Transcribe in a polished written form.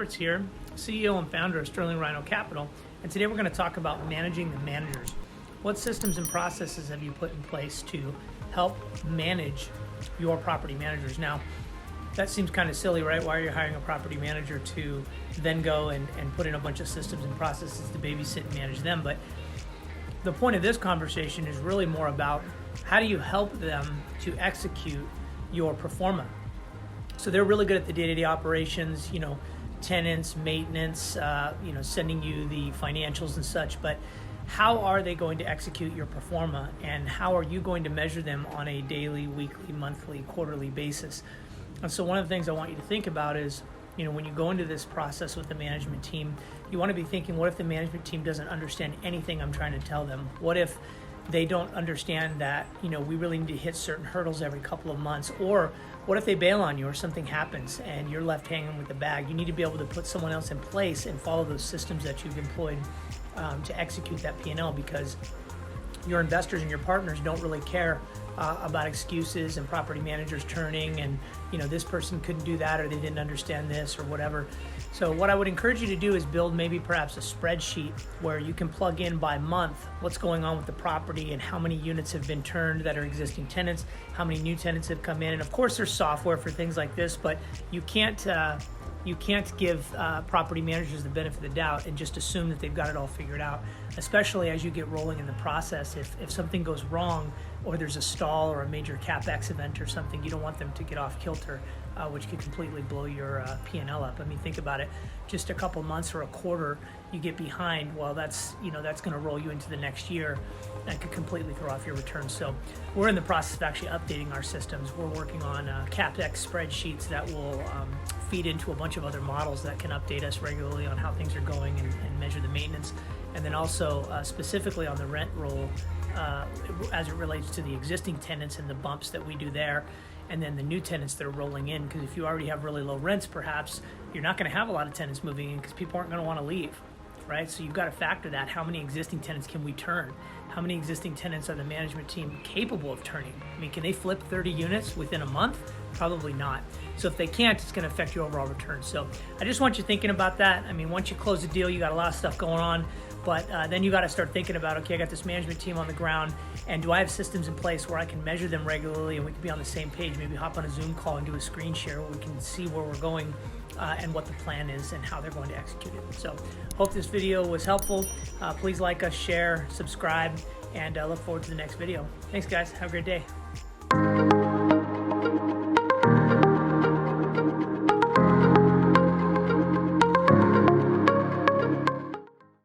Roberts here, CEO and founder of Sterling Rhino Capital, and today we're going to talk about managing the managers. What systems and processes have you put in place to help manage your property managers? Now, that seems kind of silly, right? Why are you hiring a property manager to then go and put in a bunch of systems and processes to babysit and manage them? But the point of this conversation is really more about how do you help them to execute your proforma. So they're really good at the day-to-day operations, tenants, maintenance, sending you the financials and such, but how are they going to execute your proforma, and how are you going to measure them on a daily, weekly, monthly, quarterly basis? And so one of the things I want you to think about is, when you go into this process with the management team, you want to be thinking, what if the management team doesn't understand anything I'm trying to tell them? What if they don't understand that, we really need to hit certain hurdles every couple of months? Or what if they bail on you or something happens and you're left hanging with the bag? You need to be able to put someone else in place and follow those systems that you've employed to execute that P&L, because your investors and your partners don't really care about excuses and property managers turning and, this person couldn't do that, or they didn't understand this or whatever. So what I would encourage you to do is build maybe perhaps a spreadsheet where you can plug in by month what's going on with the property and how many units have been turned that are existing tenants, how many new tenants have come in. And of course there's software for things like this, but you can't give property managers the benefit of the doubt and just assume that they've got it all figured out, especially as you get rolling in the process. If something goes wrong, or there's a stall or a major CapEx event or something, you don't want them to get off kilter, which could completely blow your P&L up. I mean, think about it. Just a couple months or a quarter you get behind, well, that's going to roll you into the next year and could completely throw off your returns. So we're in the process of actually updating our systems. We're working on CapEx spreadsheets that will feed into a bunch of other models that can update us regularly on how things are going and measure the maintenance. And then also specifically on the rent roll as it relates to the existing tenants and the bumps that we do there, and then the new tenants that are rolling in. Because if you already have really low rents, perhaps you're not going to have a lot of tenants moving in because people aren't going to want to leave, right? So you've got to factor that. How many existing tenants can we turn? How many existing tenants are the management team capable of turning? I mean, can they flip 30 units within a month? Probably not. So if they can't, it's going to affect your overall return. So I just want you thinking about that. I mean, once you close the deal, you got a lot of stuff going on, but then you got to start thinking about, okay, I got this management team on the ground, and do I have systems in place where I can measure them regularly and we can be on the same page? Maybe hop on a Zoom call and do a screen share where we can see where we're going and what the plan is and how they're going to execute it. So hope this video was helpful. Please like us, share, subscribe, and look forward to the next video. Thanks, guys. Have a great day.